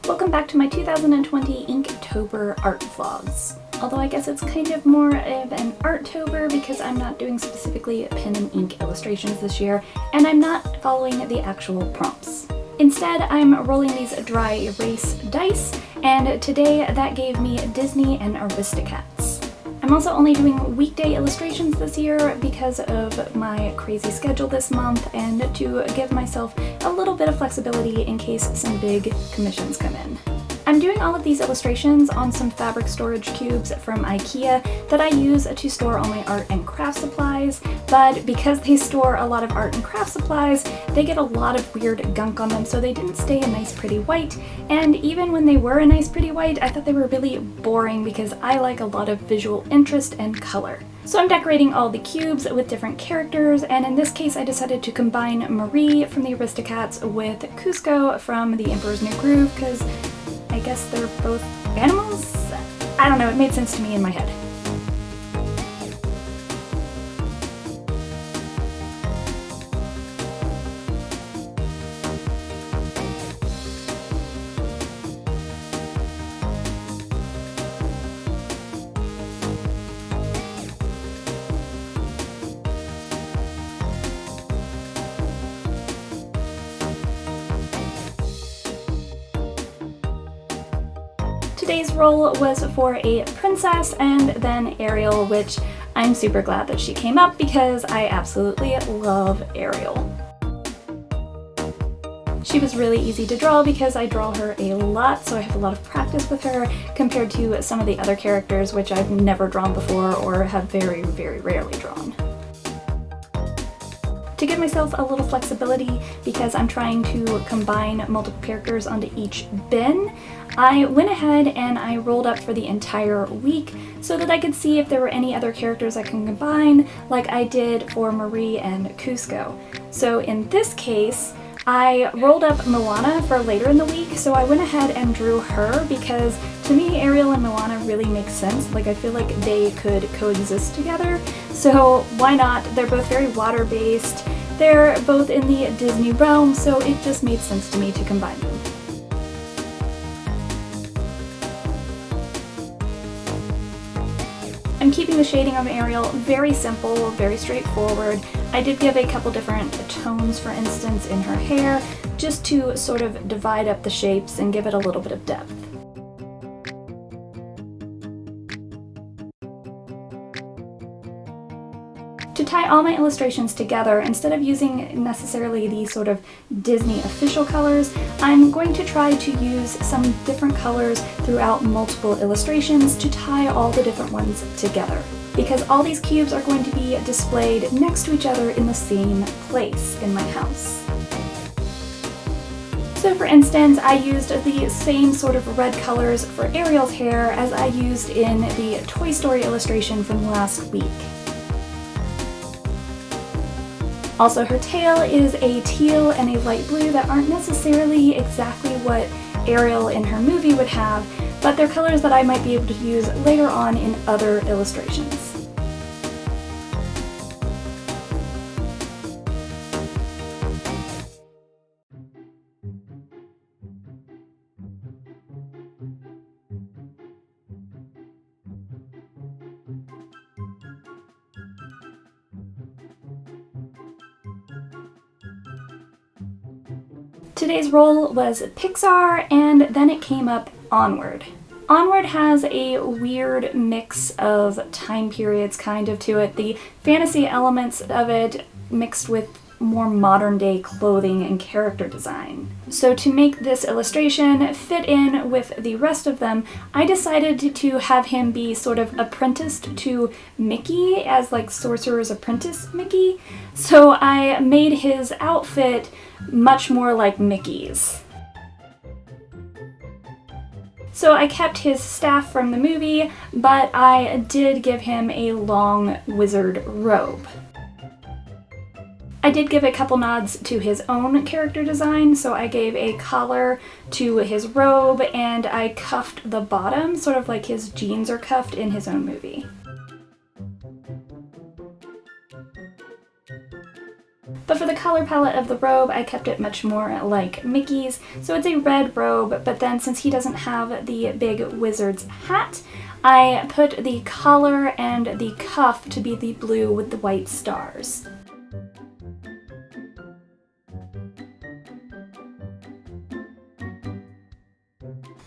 Welcome back to my 2020 Inktober art vlogs. Although I guess it's kind of more of an Arttober because I'm not doing specifically pen and ink illustrations this year, and I'm not following the actual prompts. Instead, I'm rolling these dry erase dice, and today that gave me Disney and Aristocats. I'm also only doing weekday illustrations this year because of my crazy schedule this month and to give myself a little bit of flexibility in case some big commissions come in. I'm doing all of these illustrations on some fabric storage cubes from IKEA that I use to store all my art and craft supplies, but because they store a lot of art and craft supplies, they get a lot of weird gunk on them, so they didn't stay a nice pretty white, and even when they were a nice pretty white, I thought they were really boring because I like a lot of visual interest and color. So I'm decorating all the cubes with different characters, and in this case I decided to combine Marie from the Aristocats with Cusco from the Emperor's New Groove because I guess they're both animals? I don't know, it made sense to me in my head. Today's roll was for a princess and then Ariel, which I'm super glad that she came up because I absolutely love Ariel. She was really easy to draw because I draw her a lot, so I have a lot of practice with her compared to some of the other characters which I've never drawn before or have very, very rarely drawn. To give myself a little flexibility, because I'm trying to combine multiple characters onto each bin, I went ahead and I rolled up for the entire week so that I could see if there were any other characters I can combine, like I did for Marie and Cusco. So in this case, I rolled up Moana for later in the week, so I went ahead and drew her because to me Ariel and Moana really make sense. Like, I feel like they could coexist together, so why not? They're both very water-based, they're both in the Disney realm, so it just made sense to me to combine them. I'm keeping the shading of Ariel very simple, very straightforward. I did give a couple different tones, for instance, in her hair, just to sort of divide up the shapes and give it a little bit of depth. To tie all my illustrations together, instead of using necessarily the sort of Disney official colors, I'm going to try to use some different colors throughout multiple illustrations to tie all the different ones together. Because all these cubes are going to be displayed next to each other in the same place in my house. So for instance, I used the same sort of red colors for Ariel's hair as I used in the Toy Story illustration from last week. Also, her tail is a teal and a light blue that aren't necessarily exactly what Ariel in her movie would have, but they're colors that I might be able to use later on in other illustrations. Today's roll was Pixar, and then it came up Onward. Onward has a weird mix of time periods kind of to it. The fantasy elements of it mixed with more modern day clothing and character design. So to make this illustration fit in with the rest of them, I decided to have him be sort of apprenticed to Mickey as like Sorcerer's Apprentice Mickey. So I made his outfit much more like Mickey's. So I kept his staff from the movie, but I did give him a long wizard robe. I did give a couple nods to his own character design, so I gave a collar to his robe and I cuffed the bottom, sort of like his jeans are cuffed in his own movie. But for the color palette of the robe, I kept it much more like Mickey's. So it's a red robe, but then since he doesn't have the big wizard's hat, I put the collar and the cuff to be the blue with the white stars.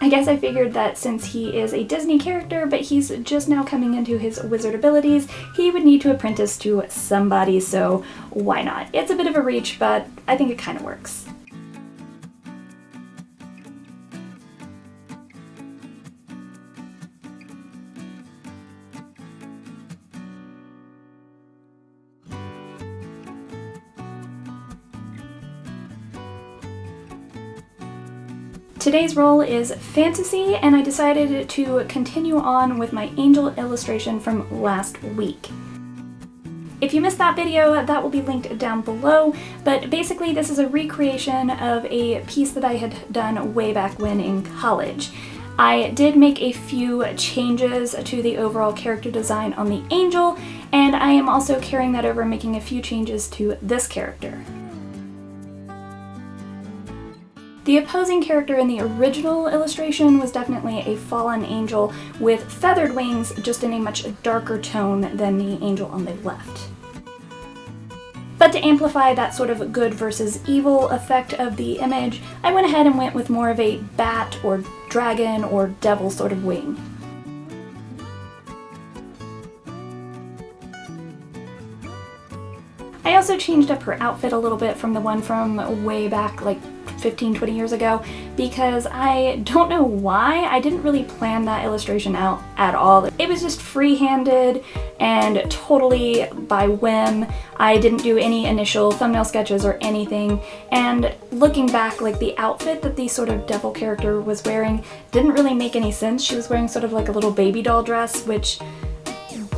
I guess I figured that since he is a Disney character, but he's just now coming into his wizard abilities, he would need to apprentice to somebody, so why not? It's a bit of a reach, but I think it kind of works. Today's role is fantasy, and I decided to continue on with my angel illustration from last week. If you missed that video, that will be linked down below, but basically this is a recreation of a piece that I had done way back when in college. I did make a few changes to the overall character design on the angel, and I am also carrying that over, making a few changes to this character. The opposing character in the original illustration was definitely a fallen angel with feathered wings, just in a much darker tone than the angel on the left. But to amplify that sort of good versus evil effect of the image, I went ahead and went with more of a bat or dragon or devil sort of wing. I also changed up her outfit a little bit from the one from way back, like 15-20 years ago, because I don't know why. I didn't really plan that illustration out at all. It was just free-handed and totally by whim. I didn't do any initial thumbnail sketches or anything, and looking back, like the outfit that the sort of devil character was wearing didn't really make any sense. She was wearing sort of like a little baby doll dress, which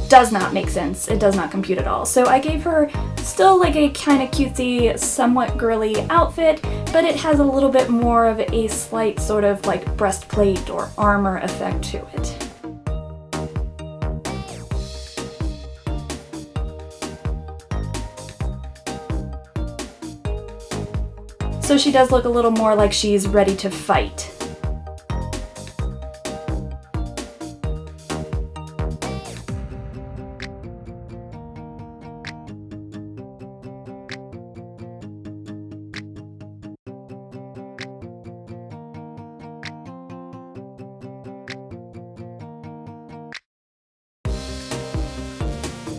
does not make sense. It does not compute at all. So I gave her still like a kind of cutesy, somewhat girly outfit, but it has a little bit more of a slight sort of like breastplate or armor effect to it. So she does look a little more like she's ready to fight.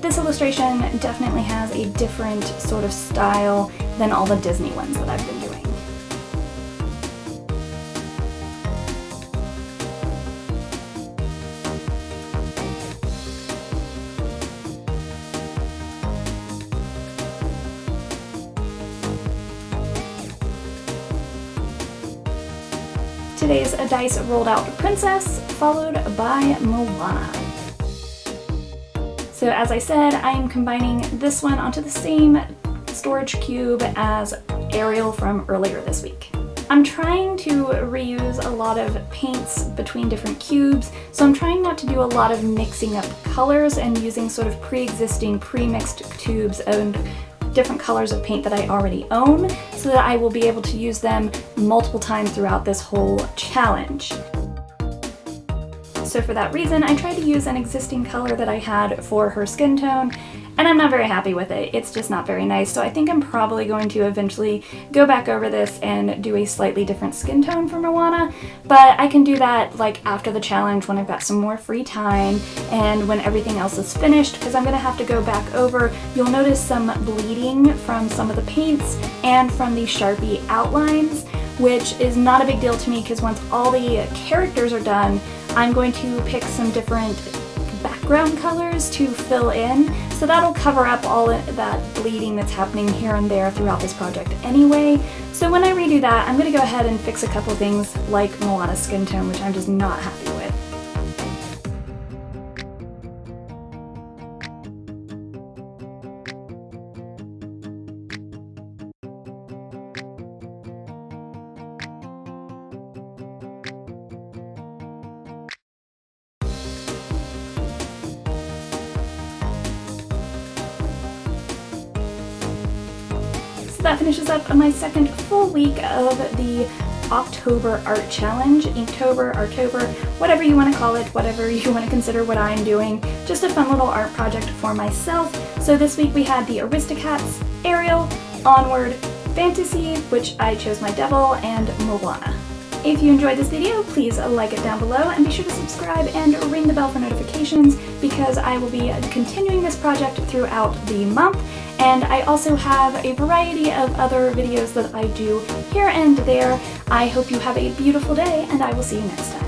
This illustration definitely has a different sort of style than all the Disney ones that I've been doing. Today's a dice rolled out princess, followed by Moana. So as I said, I am combining this one onto the same storage cube as Ariel from earlier this week. I'm trying to reuse a lot of paints between different cubes, so I'm trying not to do a lot of mixing up colors and using sort of pre-existing, pre-mixed tubes and different colors of paint that I already own, so that I will be able to use them multiple times throughout this whole challenge. So for that reason, I tried to use an existing color that I had for her skin tone, and I'm not very happy with it. It's just not very nice, so I think I'm probably going to eventually go back over this and do a slightly different skin tone for Moana, but I can do that like after the challenge when I've got some more free time and when everything else is finished, because I'm going to have to go back over. You'll notice some bleeding from some of the paints and from the Sharpie outlines, which is not a big deal to me because once all the characters are done, I'm going to pick some different background colors to fill in, so that'll cover up all that bleeding that's happening here and there throughout this project anyway. So when I redo that, I'm going to go ahead and fix a couple things like Moana's skin tone, which I'm just not happy with. so that finishes up my second full week of the October art challenge, Inktober, Artober, whatever you want to call it, whatever you want to consider what I'm doing. Just a fun little art project for myself. So this week we had the Aristocats, Ariel, Onward, Fantasy, which I chose my devil, and Moana. If you enjoyed this video, please like it down below and be sure to subscribe and ring the bell for notifications because I will be continuing this project throughout the month. And I also have a variety of other videos that I do here and there. I hope you have a beautiful day and I will see you next time.